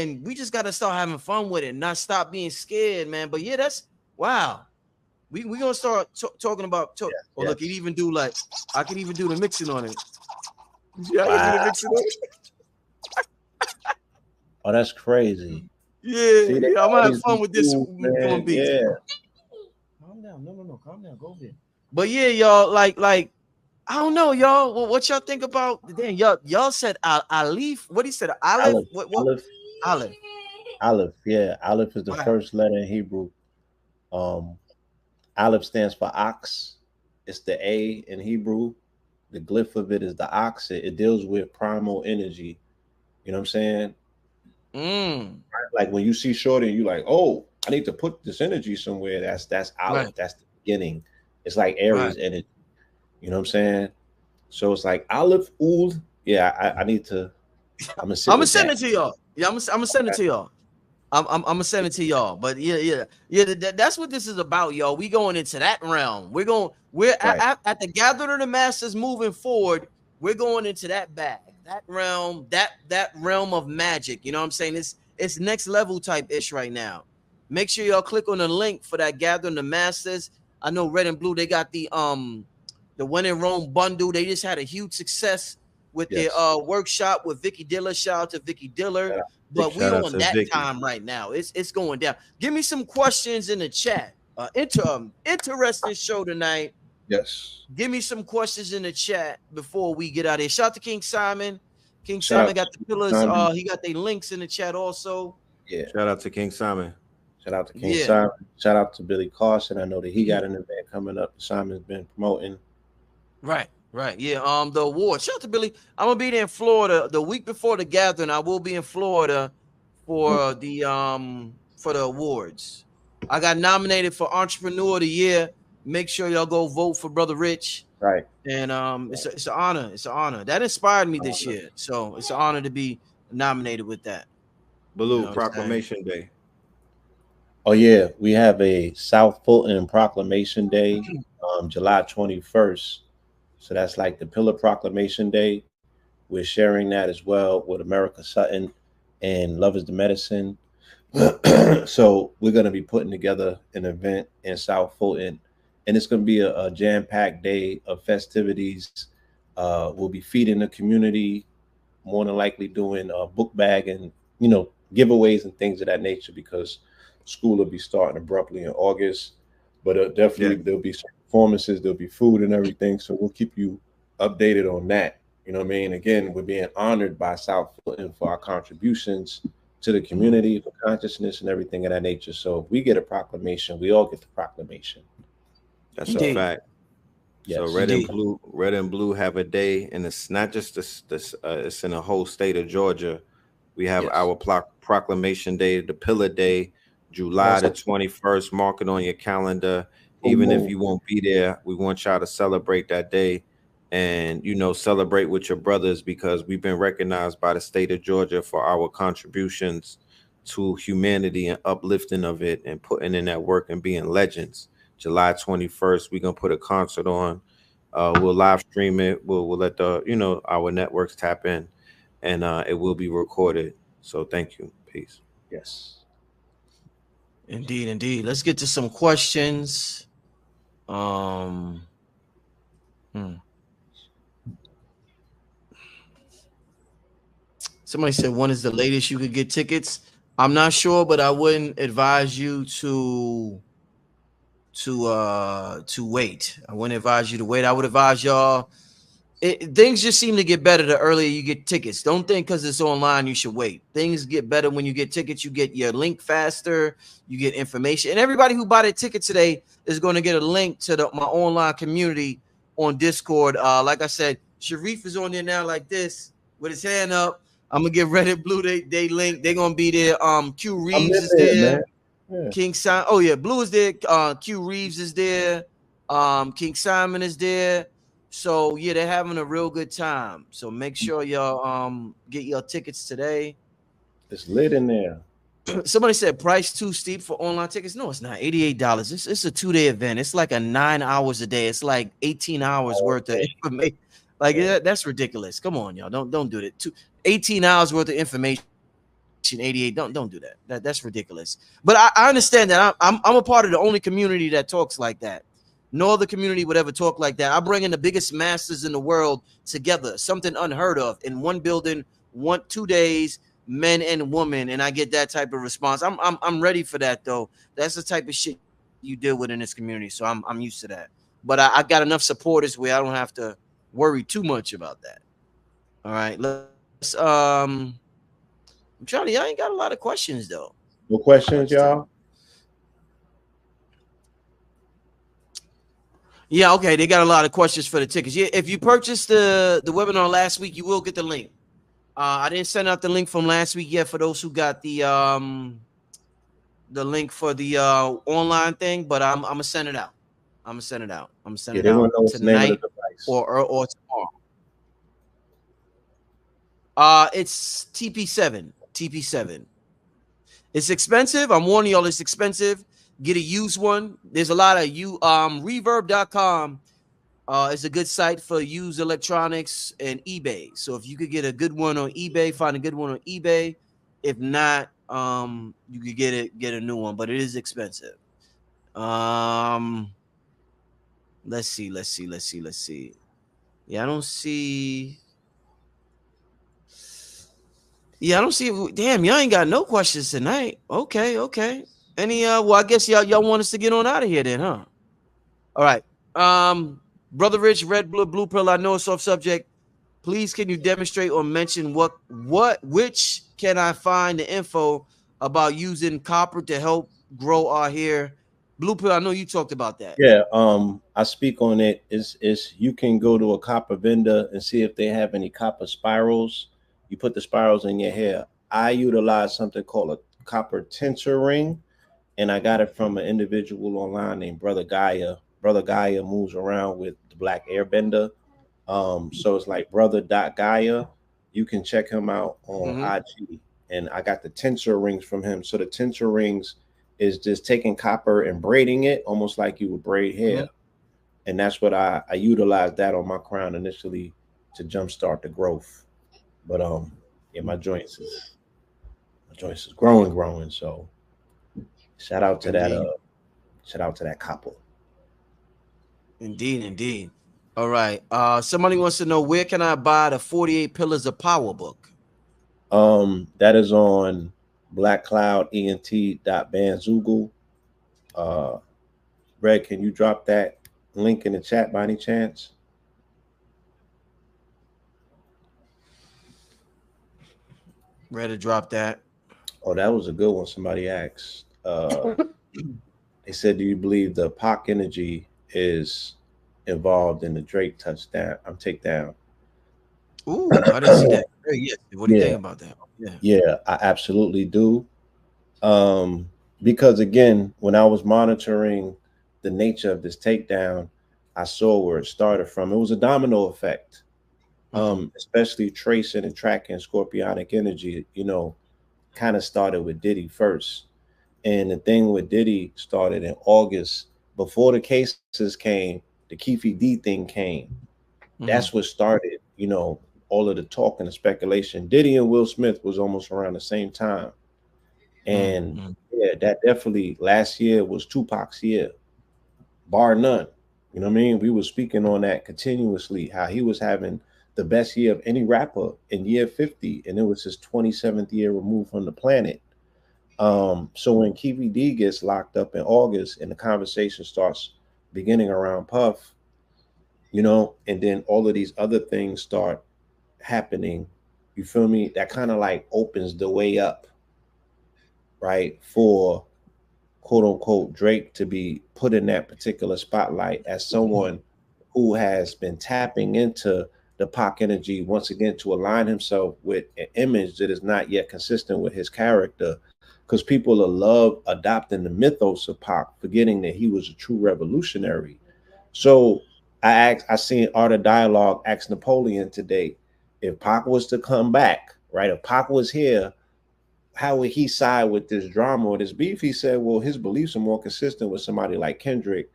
and we just gotta start having fun with it, not stop being scared, man. But yeah, that's wow. We gonna start talking about. Oh, look, it even do like I can even do the mixing on it. Yeah, I can do the mixing on it. Oh, that's crazy. Yeah, See, yeah, I'm gonna have fun with this tools, doing man. beats. Yeah. Calm down, no, calm down, go there. But yeah, y'all, like I don't know, y'all. What y'all think about? Damn, y'all said Alif. What he said, Aleph. Aleph. What Aleph. Aleph? Aleph. Yeah. Aleph is the Wow. first letter in Hebrew. Um, Aleph stands for ox. It's the A in Hebrew. The glyph of it is the ox. It deals with primal energy. You know what I'm saying? Mm. Like when you see Shorty, you like, oh, I need to put this energy somewhere. That's Aleph. Right. That's the beginning. It's like Right. Aries energy. You know what I'm saying? So it's like Aleph Ul. Yeah, I need to. I'm gonna sit I'm gonna with send that. it to y'all. Yeah, I'm gonna send it to y'all. I'm gonna send it to y'all. But yeah. That's what this is about, y'all. We going into that realm. We're Right. at the gathering of the masters moving forward. We're going into that bag, that realm, that realm of magic. You know what I'm saying? It's next level type ish right now. Make sure y'all click on the link for that gathering of the masters. I know Red and Blue, they got the When in Rome bundle. They just had a huge success with their Yes. workshop with Vicky Diller. Shout out to Vicky Diller. Big But we shout Shout out on to that Vicky. time right now. It's going down. Give me some questions in the chat. Interesting show tonight. Yes. Give me some questions in the chat before we get out of here. Shout out to King Simon. King Shout Simon out got to the pillars. Simon. He got their links in the chat also. Yeah. Shout out to King Simon. Shout out to King Yeah. Simon. Shout out to Billy Carson. I know that he got an event coming up. Simon's been promoting. Right. Yeah. The award. Shout out to Billy. I'm gonna be there in Florida the week before the gathering. I will be in Florida for the awards. I got nominated for Entrepreneur of the Year. Make sure y'all go vote for Brother Rich. Right. And it's an honor. It's an honor. That inspired me this year. So it's an honor to be nominated with that. You Blue know what I'm saying? Proclamation Day. Oh yeah, we have a South Fulton Proclamation Day, July 21st. So that's like the Pillar Proclamation Day. We're sharing that as well with America Sutton and Love is the Medicine. So we're going to be putting together an event in South Fulton, and it's going to be a jam-packed day of festivities. We'll be feeding the community, more than likely doing a book bag and giveaways and things of that nature because school will be starting abruptly in August. But definitely Yeah. there'll be some performances, there'll be food and everything. So we'll keep you updated on that. You know what I mean? Again, we're being honored by South Fulton for our contributions to the community, for consciousness and everything of that nature. So if we get a proclamation, we all get the proclamation. That's a Indeed. fact. So Yes. Indeed. red and blue have a day, and it's not just this. It's in the whole state of Georgia. We have Yes. our Proclamation Day, the Pillar Day, July Yes. the 21st. Mark it on your calendar. Boom, Even if boom. you won't be there, we want y'all to celebrate that day, and celebrate with your brothers because we've been recognized by the state of Georgia for our contributions to humanity and uplifting of it and putting in that work and being legends. July 21st, we're gonna put a concert on. We'll live stream it. We'll let our networks tap in, and it will be recorded. So thank you. Peace. Yes. Indeed. Let's get to some questions. Um. hmm. Somebody said when is the latest you could get tickets? I'm not sure, but I wouldn't advise you to wait. I wouldn't advise you to wait. I would advise y'all. Things just seem to get better the earlier you get tickets. Don't think because it's online you should wait. Things get better when you get tickets. You get your link faster. You get information, and everybody who bought a ticket today is going to get a link to my online community on Discord. Like I said, Sharif is on there now, like this, with his hand up. I'm gonna give Red and Blue they link. They're gonna be there. Q I'm Reeves in is there, there. man. Yeah. King Simon. Oh yeah, Blue is there. Q Reeves is there. King Simon is there. So yeah, they're having a real good time. So make sure y'all get your tickets today. It's lit in there. Somebody said price too steep for online tickets. No, it's not. $88. It's a 2-day event. It's like a 9 hours a day. It's like 18 hours worth of information. Like Yeah. that's ridiculous. Come on, y'all. Don't do that. 18 hours worth of information 88. Don't do that. That's ridiculous. But I understand that. I'm a part of the only community that talks like that. No other community would ever talk like that. I bring in the biggest masters in the world together, something unheard of, in one building, 2 days, men and women, and I get that type of response. I'm ready for that though. That's the type of shit you deal with in this community, so I'm used to that. But I got enough supporters where I don't have to worry too much about that. All right, let's I'm trying to. Y'all ain't got a lot of questions though. No questions, y'all? Yeah, okay. They got a lot of questions for the tickets. Yeah, if you purchased the webinar last week, you will get the link. I didn't send out the link from last week yet for those who got the link for the online thing, but I'm gonna send it out. I'm gonna send it out. I'm gonna send it They want out to know what's the name of the tonight device. or tomorrow. It's TP7. TP7. It's expensive. I'm warning y'all, it's expensive. Get a used one. There's a lot of reverb.com is a good site for used electronics and eBay. So if you could get a good one on eBay, find a good one on eBay. If not, you could get a new one, but it is expensive. Let's see. Yeah, I don't see. Yeah, I don't see. Damn, y'all ain't got no questions tonight. Okay. Any well, I guess y'all want us to get on out of here then, huh? All right. Brother Rich, Red Blue Pill, I know it's off subject. Please can you demonstrate or mention which can I find the info about using copper to help grow our hair? Blue Pill, I know you talked about that. Yeah, I speak on it. Is you can go to a copper vendor and see if they have any copper spirals. You put the spirals in your hair. I utilize something called a copper tensor ring, and I got it from an individual online named Brother Gaia. Brother Gaia moves around with the Black Airbender. So it's like Brother.Gaia. You can check him out on IG. And I got the tensor rings from him. So the tensor rings is just taking copper and braiding it almost like you would braid hair. And that's what I utilized that on my crown initially to jumpstart the growth. But yeah, my joints is growing. So shout out to that copper. Indeed. All right. Somebody wants to know, where can I buy the 48 Pillars of Power book? That is on blackcloudent.bandzoogle. Red, can you drop that link in the chat by any chance? Ready to drop that. Oh, that was a good one. Somebody asked. They said, do you believe the Pac energy is involved in the Drake touchdown? Takedown. Ooh, I didn't see that. Yes. What do you think about that? Yeah, I absolutely do. Because again, when I was monitoring the nature of this takedown, I saw where it started from. It was a domino effect. Especially tracing and tracking scorpionic energy, kind of started with Diddy first. And the thing with Diddy started in August. Before the cases came, the Keefe D thing came. That's what started, all of the talk and the speculation. Diddy and Will Smith was almost around the same time. And yeah, that definitely last year was Tupac's year, bar none. You know what I mean? We were speaking on that continuously, how he was having the best year of any rapper in year 50, and it was his 27th year removed from the planet. So when Keefe D gets locked up in August and the conversation starts beginning around Puff, and then all of these other things start happening, you feel me? That kind of like opens the way up, right, for quote unquote Drake to be put in that particular spotlight as someone who has been tapping into the Pac energy once again to align himself with an image that is not yet consistent with his character, because people love adopting the mythos of Pac, forgetting that he was a true revolutionary. So I seen Art of Dialogue ask Napoleon today, if Pac was to come back, right? If Pac was here, how would he side with this drama or this beef? He said, well, his beliefs are more consistent with somebody like Kendrick.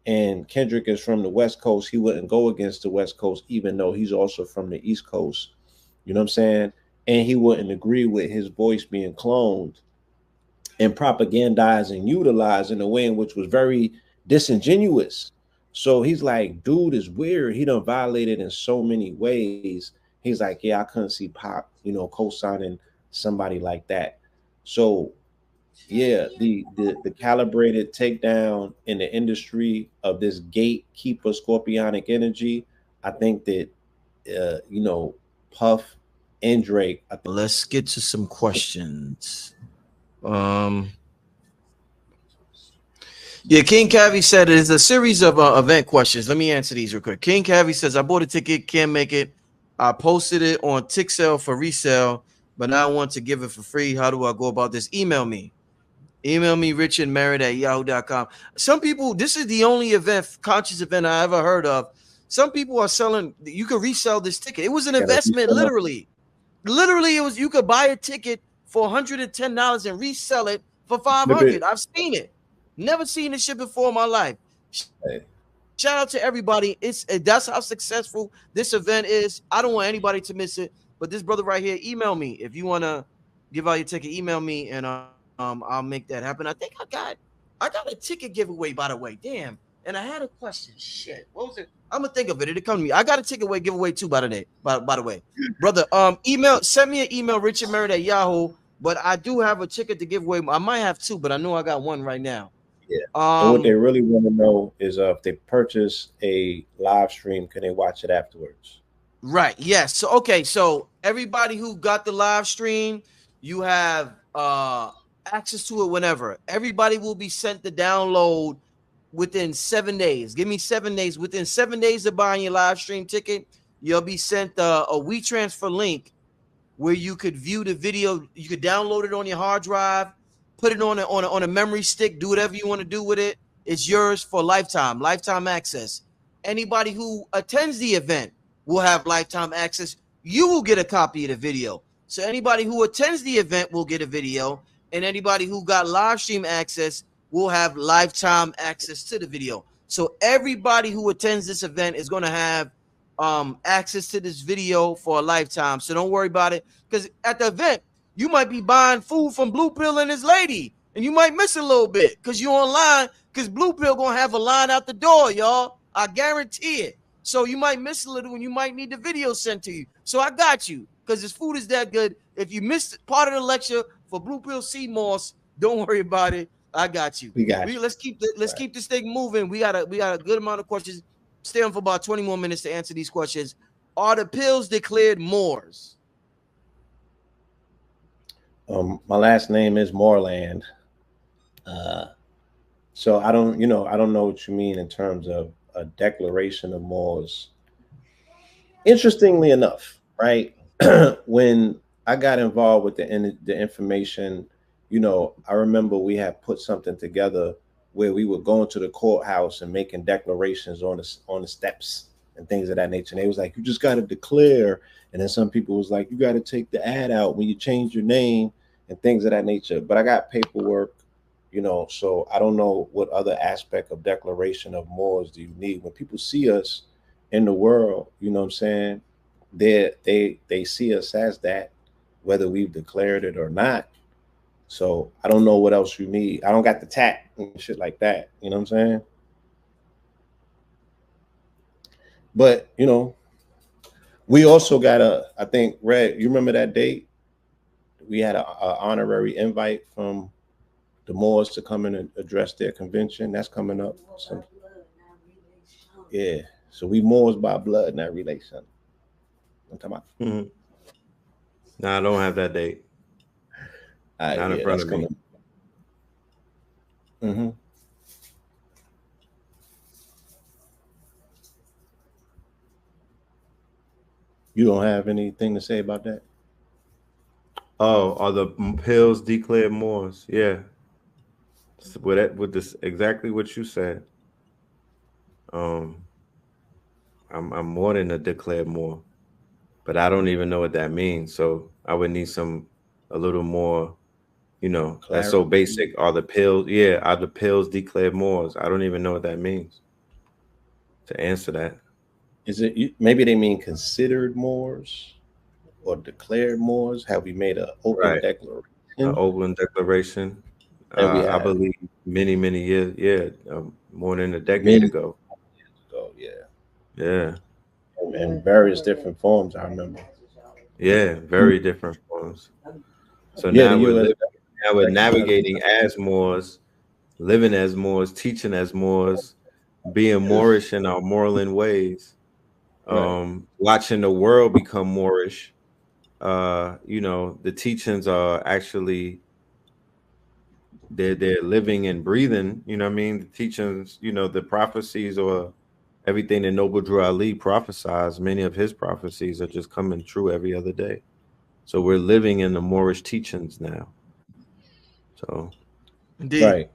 And Kendrick is from the West Coast. He wouldn't go against the West Coast, even though he's also from the East Coast. You know what I'm saying? and he wouldn't agree with his voice being cloned and propagandized and utilized in a way in which was very disingenuous. So he's like, dude is weird. He done violated in so many ways. He's like, yeah, I couldn't see Pop, co-signing somebody like that. So yeah, the calibrated takedown in the industry of this gatekeeper scorpionic energy, I think that Puff and Drake, I think. Let's get to some questions. Yeah, King Cavi said it is a series of event questions. Let me answer these real quick. King Cavi says, I bought a ticket, can't make it. I posted it on Tixel for resale, but now I want to give it for free. How do I go about this? Email me, richardmerritt@yahoo.com. Some people, this is the only conscious event I ever heard of. Some people are selling, you can resell this ticket. It was an investment, literally. Literally, it was, you could buy a ticket for $110 and resell it for $500. I've seen it. Never seen this shit before in my life. Hey. Shout out to everybody. That's how successful this event is. I don't want anybody to miss it. But this brother right here, email me if you want to give out your ticket. Email me and I'll make that happen. I think I got a ticket giveaway, by the way. Damn. And I had a question. Shit. What was it? I'm gonna think of it. It'll come to me. I got a ticket giveaway too, by the way. Brother, send me an email, richardmerritt@yahoo. But I do have a ticket to give away. I might have two, but I know I got one right now. Yeah. And what they really want to know is if they purchase a live stream, can they watch it afterwards? Right. Yes. So okay. So everybody who got the live stream, you have access to it whenever. Everybody will be sent the download within 7 days. Give me 7 days. Within 7 days of buying your live stream ticket, you'll be sent a WeTransfer link where you could view the video. You could download it on your hard drive, put it on a memory stick, do whatever you want to do with it. It's yours for lifetime access. Anybody who attends the event will have lifetime access. You will get a copy of the video. So anybody who attends the event will get a video, and anybody who got live stream access will have lifetime access to the video. So everybody who attends this event is going to have access to this video for a lifetime. So don't worry about it, because at the event you might be buying food from Blue Pill and his lady, and you might miss a little bit because you're online, because Blue Pill gonna have a line out the door, y'all. I guarantee it. So you might miss a little, and you might need the video sent to you. So I got you, because this food is that good. If you missed part of the lecture for Blue Pill CMOS, don't worry about it. I got you. Let's keep this thing moving. We got a good amount of questions. Stay on for about 20 more minutes to answer these questions. Are the pills declared Moors? My last name is Moreland. So I don't know what you mean in terms of a declaration of Moors. Interestingly enough, right? When I got involved with the information, I remember we had put something together where we were going to the courthouse and making declarations on the steps and things of that nature. And they was like, you just got to declare. And then some people was like, you got to take the ad out when you change your name and things of that nature. But I got paperwork, so I don't know what other aspect of declaration of Moors do you need. When people see us in the world, you know what I'm saying, they see us as that, whether we've declared it or not. So I don't know what else you need. I don't got the tat and shit like that. You know what I'm saying? But, we also got I think, Red, you remember that date? We had an honorary invite from the Moors to come in and address their convention. That's coming up. So, yeah. So we Moors by blood, not relation. I'm talking about. Mm-hmm. No, I don't have that date. Not in front of me. Mm-hmm. You don't have anything to say about that? Oh, are the pills declared Moors? Yeah. With this exactly what you said. I'm more than a declared Moor, but I don't even know what that means. So I would need a little more, clarity. That's so basic. Are the pills? Yeah, are the pills declared Moors? I don't even know what that means. To answer that, is it maybe they mean considered Moors? or declared Moors? Have we made an open Right. An declaration? Oakland Declaration. And we I have believe many years, yeah, more than a decade many ago. ago, yeah, Yeah, in various different forms. I remember. yeah, very different forms. So Yeah, the now U.S. we're recognized. navigating as Moors, living as Moors, teaching as Moors, being Moorish in our moreland ways, Right, watching the world become Moorish. You know, the teachings are actually they're living and breathing. You know what I mean? The teachings, you know, the prophecies or everything that Noble Drew Ali prophesies, many of his prophecies are just coming true every other day. So we're living in the Moorish teachings now. So Indeed. right.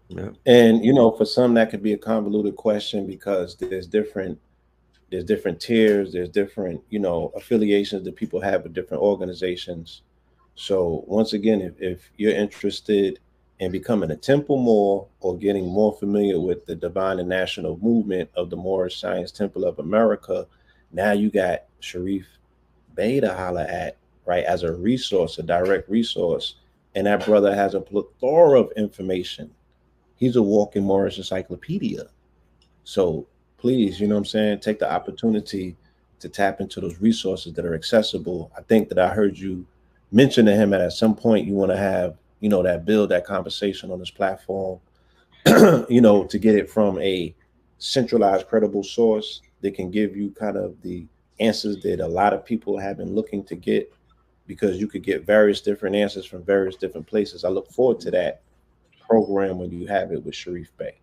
yeah, And for some that could be a convoluted question because there's different tiers, there's different affiliations that people have with different organizations. So once again, if you're interested in becoming a temple Moor or getting more familiar with the divine and national movement of the Moorish Science Temple of America, now you got Sharif Bey to holler at, right, as a resource, a direct resource. And that brother has a plethora of information. He's a walking Moorish encyclopedia. So please, you know what I'm saying, take the opportunity to tap into those resources that are accessible. I think that I heard you mention to him that at some point you want to have, that conversation on this platform, to get it from a centralized, credible source that can give you kind of the answers that a lot of people have been looking to get, because you could get various different answers from various different places. I look forward to that program when you have it with Sharif Bey.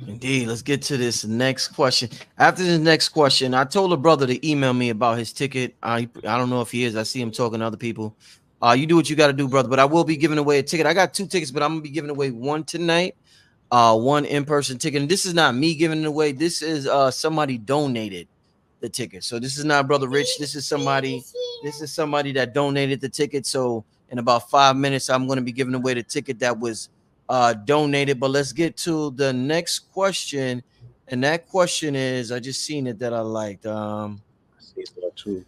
Indeed. Let's get to this next question. After this next question, I told a brother to email me about his ticket. I don't know if he is. I see him talking to other people. You do what you got to do, brother. But I will be giving away a ticket. I got 2 tickets, but I'm gonna be giving away one tonight. One in-person ticket. And this is not me giving it away. This is somebody donated the ticket. So this is not Brother Rich. This is somebody that donated the ticket. So in about 5 minutes, I'm going to be giving away the ticket that was donated. But let's get to the next question. And that question is, I just seen it that I liked. I see that too.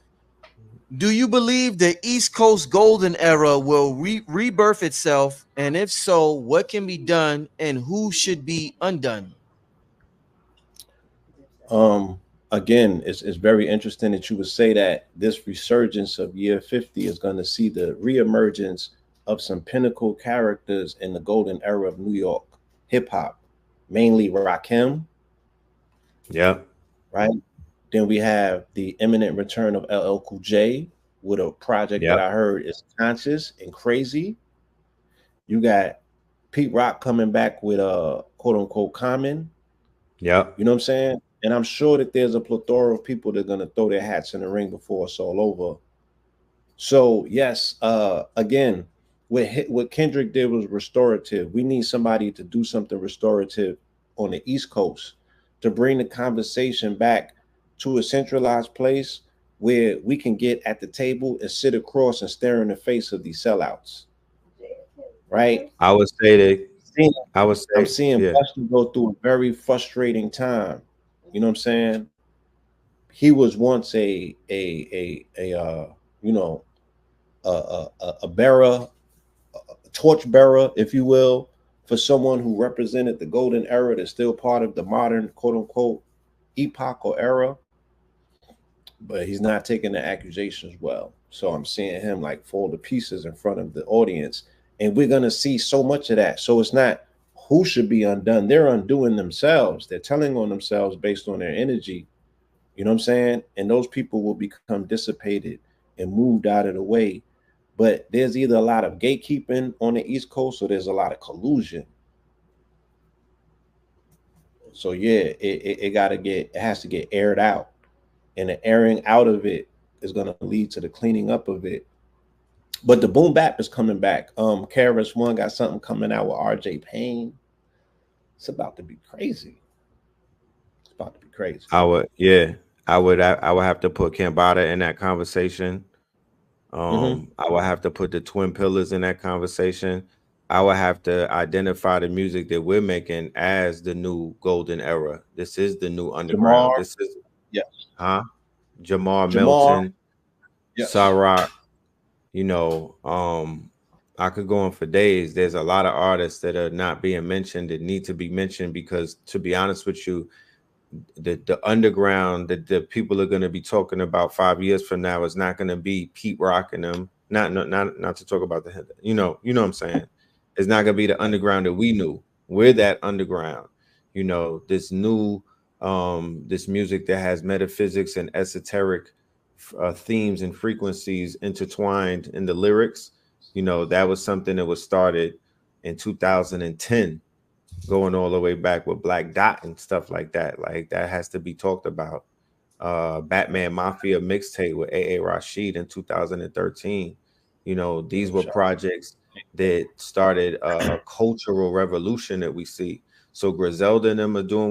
Do you believe the East Coast golden era will rebirth itself? And if so, what can be done and who should be undone? Um, Again, it's very interesting that you would say that this resurgence of year 50 is going to see the reemergence of some pinnacle characters in the golden era of New York hip hop, mainly Rakim, yeah, right? Then we have the imminent return of LL Cool J with a project that yeah, I heard is conscious and crazy. You got Pete Rock coming back with a quote unquote Common. yeah. You know what I'm saying? And I'm sure that there's a plethora of people that are gonna throw their hats in the ring before it's all over. So yes, again, what Kendrick did was restorative. We need somebody to do something restorative on the East Coast to bring the conversation back to a centralized place where we can get at the table and sit across and stare in the face of these sellouts, right? I would say that. Seeing- I would I'm say, seeing yeah, Buster go through a very frustrating time. You know what I'm saying? He was once a you know a bearer, a torch bearer, if you will, for someone who represented the golden era that's still part of the modern quote unquote epoch or era, but he's not taking the accusations well. So I'm seeing him like fall to pieces in front of the audience, and we're gonna see so much of that. So it's not who should be undone; they're undoing themselves. They're telling on themselves based on their energy. You know what I'm saying? And those people will become dissipated and moved out of the way. But there's either a lot of gatekeeping on the East Coast or there's a lot of collusion. So yeah, it has to get aired out. And the airing out of it is gonna lead to the cleaning up of it. But the boom bap is coming back. Karis One got something coming out with RJ Payne. It's about to be crazy. It's about to be crazy. I would, yeah, I would have to put Kambada in that conversation. Mm-hmm. I would have to put the Twin Pillars in that conversation. I would have to identify the music that we're making as the new golden era. This is the new underground. Jamar, This is, yes. huh? Jamar Jamal. Milton, Yes. Sarak, you know, I could go on for days. There's a lot of artists that are not being mentioned that need to be mentioned because, to be honest with you, the underground that the people are going to be talking about 5 years from now is not going to be Pete Rock and them. Not to talk about the, you know what I'm saying. It's not going to be the underground that we knew. We're that underground. You know, this new this music that has metaphysics and esoteric themes and frequencies intertwined in the lyrics. You know, that was something that was started in 2010, going all the way back with Black Dot and stuff like that. Like that has to be talked about. Batman Mafia mixtape with A.A. Rashid in 2013. You know, these were projects that started a cultural revolution that we see. So Griselda and them are doing